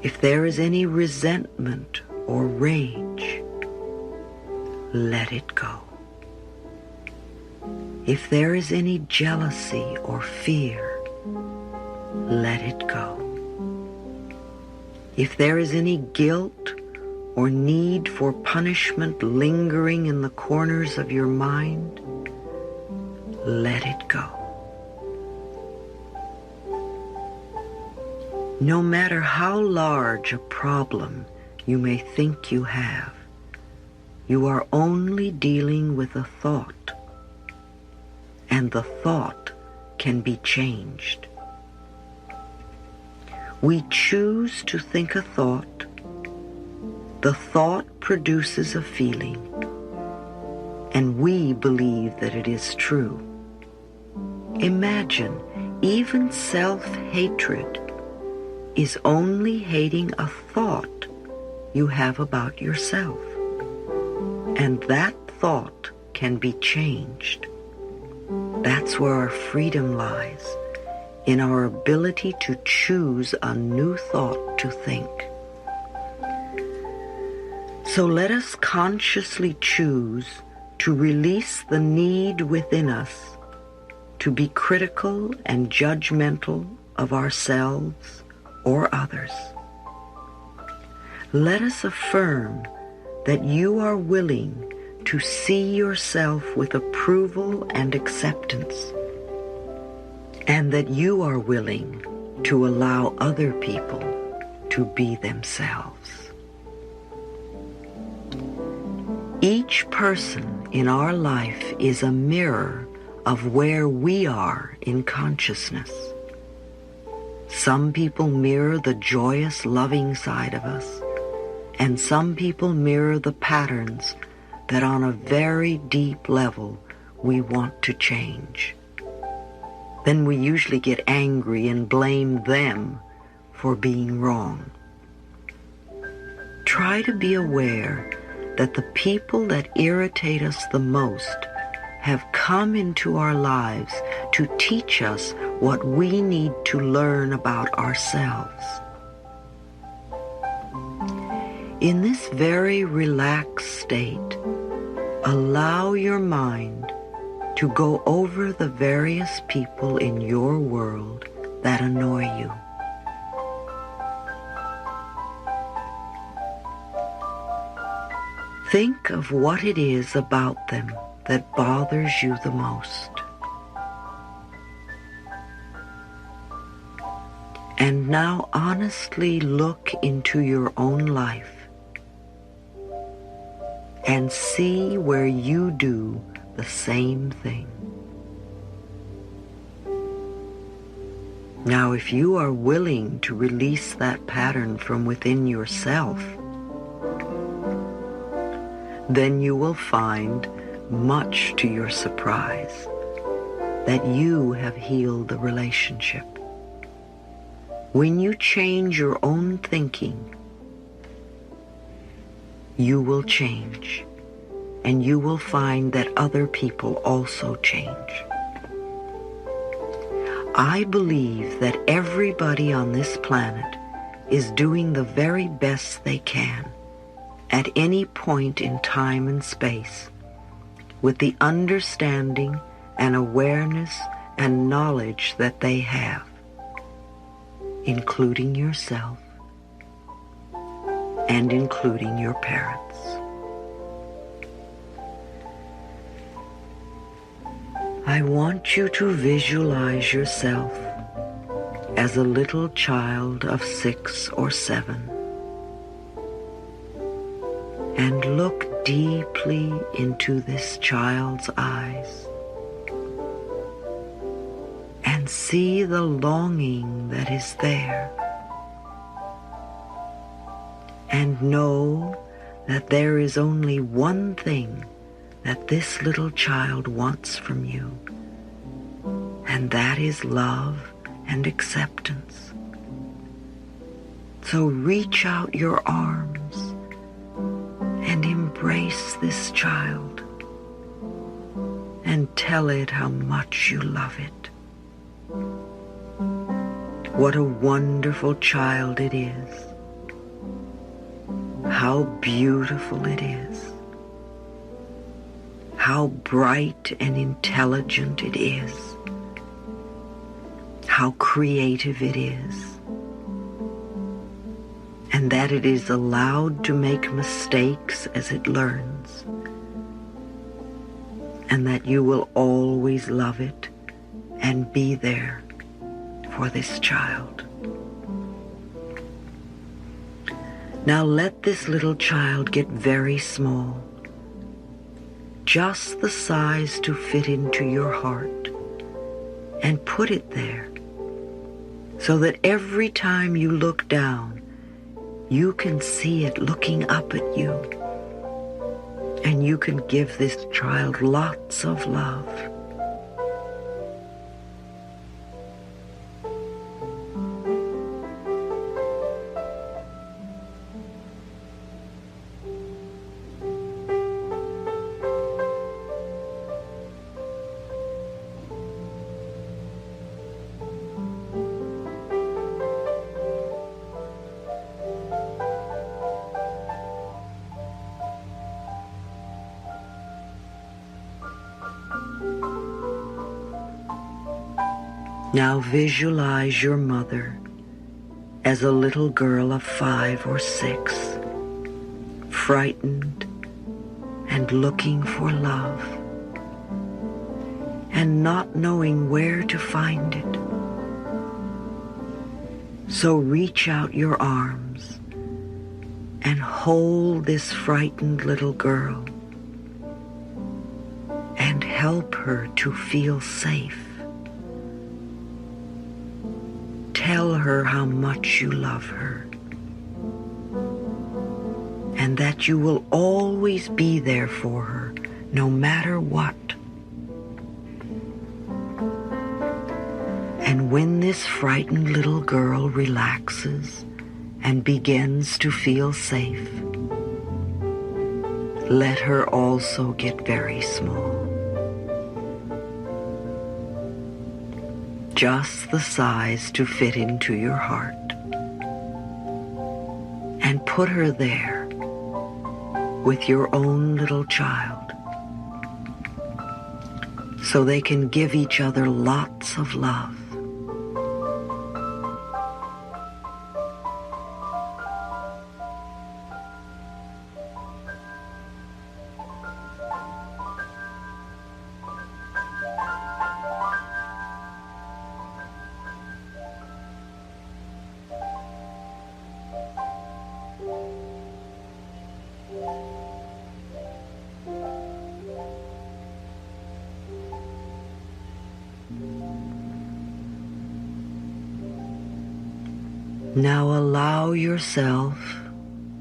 If there is any resentment or rage, let it go. If there is any jealousy or fear, let it go. If there is any guilt or need for punishment lingering in the corners of your mind, let it go. No matter how large a problem you may think you have, you are only dealing with a thought, and the thought can be changed. We choose to think a thought. The thought produces a feeling, and we believe that it is true. Imagine, even self-hatred is only hating a thought you have about yourself, and that thought can be changed. That's where our freedom lies, in our ability to choose a new thought to think. So let us consciously choose to release the need within us to be critical and judgmental of ourselves or others. Let us affirm that you are willing to see yourself with approval and acceptance, and that you are willing to allow other people to be themselves. Each person in our life is a mirror of where we are in consciousness. Some people mirror the joyous, loving side of us, and some people mirror the patterns that on a very deep level we want to change. Then we usually get angry and blame them for being wrong. Try to be aware that the people that irritate us the most have come into our lives to teach us what we need to learn about ourselves. In this very relaxed state, allow your mind to go over the various people in your world that annoy you. Think of what it is about them that bothers you the most. And now honestly look into your own life and see where you do the same thing. Now, if you are willing to release that pattern from within yourself, then you will find, much to your surprise, that you have healed the relationship. When you change your own thinking, you will change, and you will find that other people also change. I believe that everybody on this planet is doing the very best they can at any point in time and space, with the understanding and awareness and knowledge that they have, including yourself and including your parents. I want you to visualize yourself as a little child of 6 or 7 and look deeply into this child's eyes and see the longing that is there, and know that there is only one thing that this little child wants from you, and that is love and acceptance. So reach out your arms and embrace this child and tell it how much you love it. What a wonderful child it is. How beautiful it is. How bright and intelligent it is. How creative it is. And that it is allowed to make mistakes as it learns. And that you will always love it and be there for this child. Now let this little child get very small, just the size to fit into your heart, and put it there so that every time you look down, you can see it looking up at you, and you can give this child lots of love. Now visualize your mother as a little girl of 5 or 6, frightened and looking for love, and not knowing where to find it. So reach out your arms and hold this frightened little girl and help her to feel safe. Tell her how much you love her and that you will always be there for her, no matter what. And when this frightened little girl relaxes and begins to feel safe, let her also get very small. Just the size to fit into your heart. And put her there with your own little child so they can give each other lots of love. Now allow yourself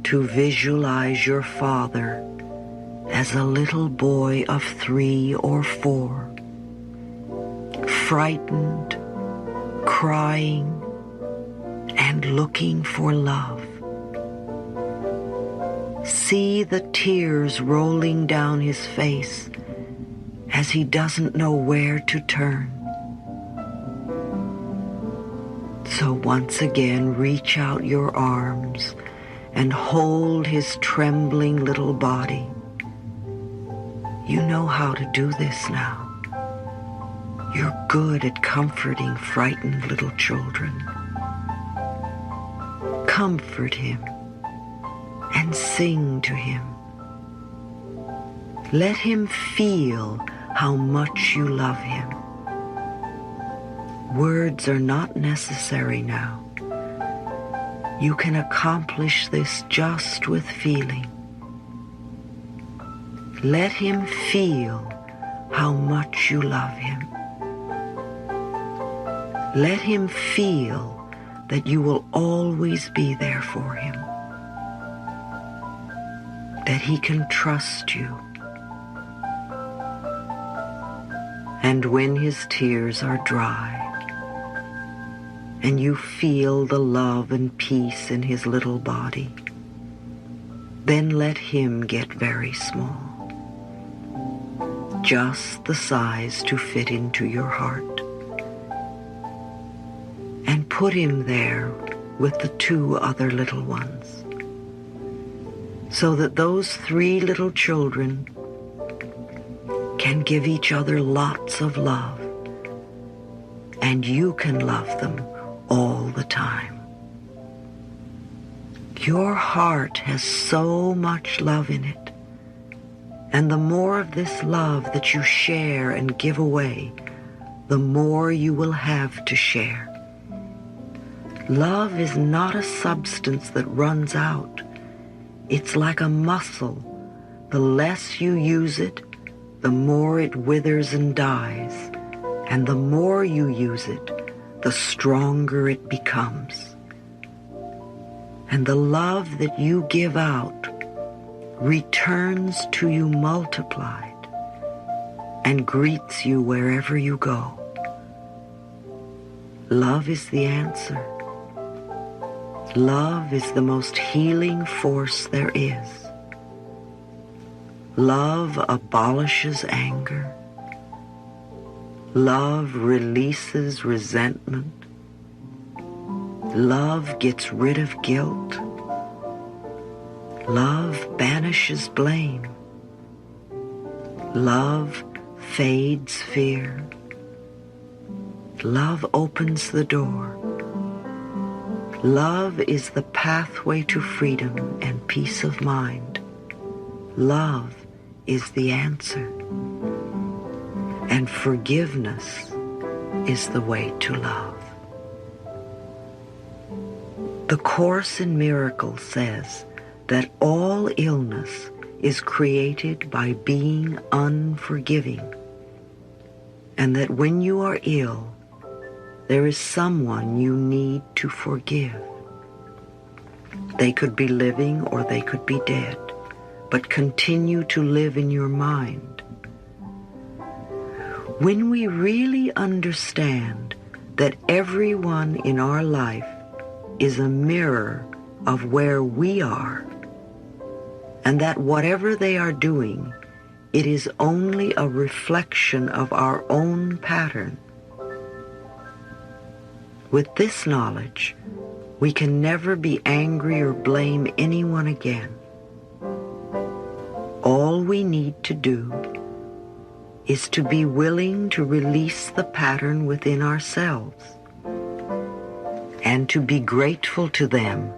to visualize your father as a little boy of 3 or 4, frightened, crying, and looking for love. See the tears rolling down his face as he doesn't know where to turn. So once again, reach out your arms and hold his trembling little body. You know how to do this now. You're good at comforting frightened little children. Comfort him and sing to him. Let him feel how much you love him. Words are not necessary now. You can accomplish this just with feeling. Let him feel how much you love him. Let him feel that you will always be there for him, that he can trust you. And when his tears are dry, and you feel the love and peace in his little body, then let him get very small, just the size to fit into your heart. And put him there with the 2 other little ones, so that those 3 little children can give each other lots of love, and you can love them all the time. Your heart has so much love in it, and the more of this love that you share and give away, the more you will have to share. Love is not a substance that runs out. It's like a muscle. The less you use it, the more it withers and dies, and the more you use it, the stronger it becomes. And the love that you give out returns to you multiplied and greets you wherever you go. Love is the answer. Love is the most healing force there is. Love abolishes anger. Love releases resentment. Love gets rid of guilt. Love banishes blame. Love fades fear. Love opens the door. Love is the pathway to freedom and peace of mind. Love is the answer. And forgiveness is the way to love. The Course in Miracles says that all illness is created by being unforgiving, and that when you are ill, there is someone you need to forgive. They could be living or they could be dead, but continue to live in your mind. When we really understand that everyone in our life is a mirror of where we are, and that whatever they are doing, it is only a reflection of our own pattern. With this knowledge, we can never be angry or blame anyone again. All we need to do is to be willing to release the pattern within ourselves and to be grateful to them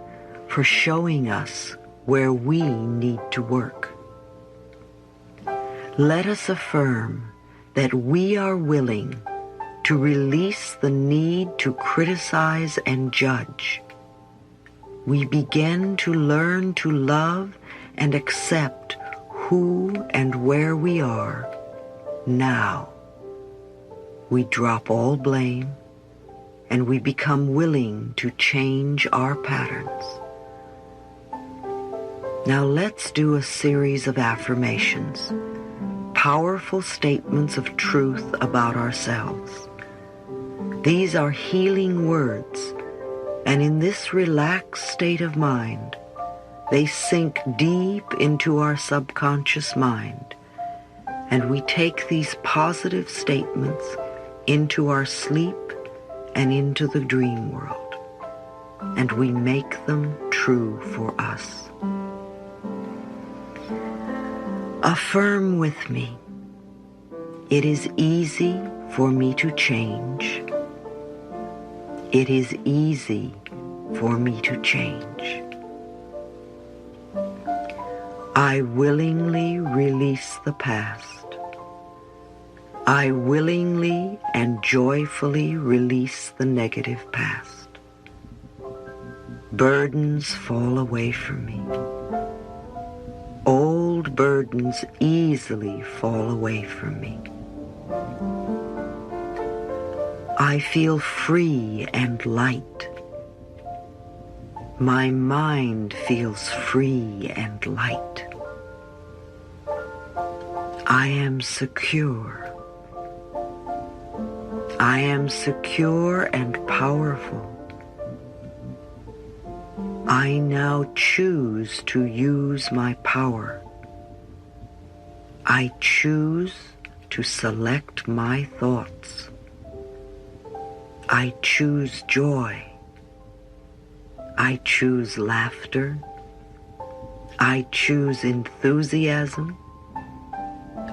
for showing us where we need to work. Let us affirm that we are willing to release the need to criticize and judge. We begin to learn to love and accept who and where we are now. We drop all blame and we become willing to change our patterns. Now let's do a series of affirmations, powerful statements of truth about ourselves. These are healing words, and in this relaxed state of mind, they sink deep into our subconscious mind, and we take these positive statements into our sleep and into the dream world, and we make them true for us. Affirm with me. It is easy for me to change. It is easy for me to change. I willingly release the past. I willingly and joyfully release the negative past. Burdens fall away from me. Old burdens easily fall away from me. I feel free and light. My mind feels free and light. I am secure. I am secure and powerful. I now choose to use my power. I choose to select my thoughts. I choose joy. I choose laughter. I choose enthusiasm.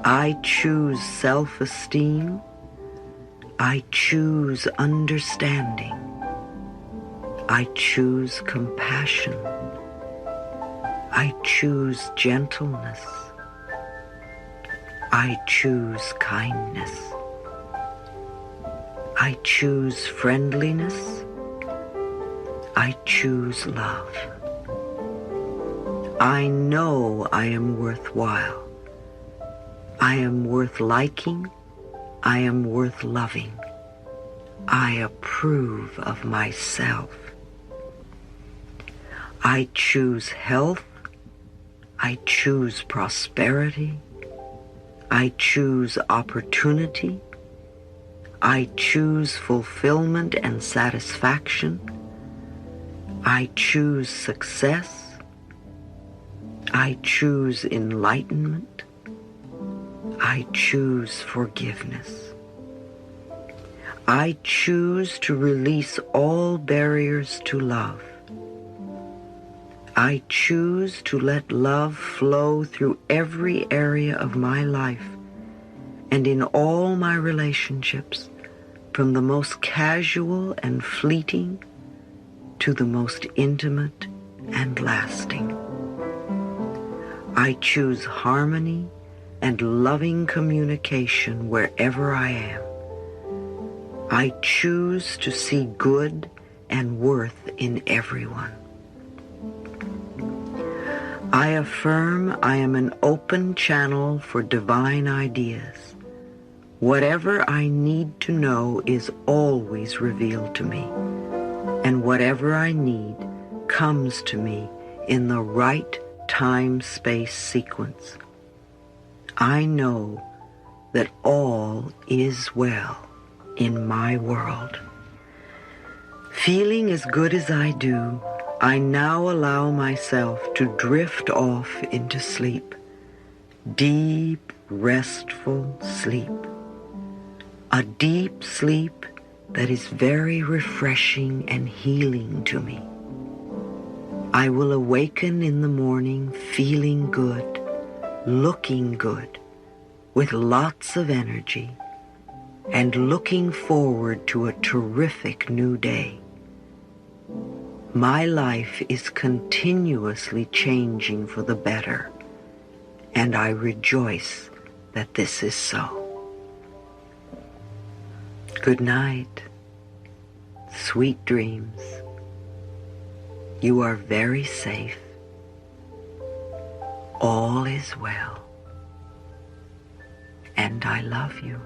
I choose self-esteem. I choose understanding. I choose compassion. I choose gentleness. I choose kindness. I choose friendliness. I choose love. I know I am worthwhile. I am worth liking. I am worth loving. I approve of myself. I choose health. I choose prosperity. I choose opportunity. I choose fulfillment and satisfaction. I choose success. I choose enlightenment. I choose forgiveness. I choose to release all barriers to love. I choose to let love flow through every area of my life and in all my relationships, from the most casual and fleeting to the most intimate and lasting. I choose harmony and loving communication wherever I am. I choose to see good and worth in everyone. I affirm I am an open channel for divine ideas. Whatever I need to know is always revealed to me, and whatever I need comes to me in the right time-space sequence. I know that all is well in my world. Feeling as good as I do, I now allow myself to drift off into sleep. Deep, restful sleep. A deep sleep that is very refreshing and healing to me. I will awaken in the morning feeling good, looking good, with lots of energy, and looking forward to a terrific new day. My life is continuously changing for the better, and I rejoice that this is so. Good night. Sweet dreams. You are very safe. All is well. And I love you.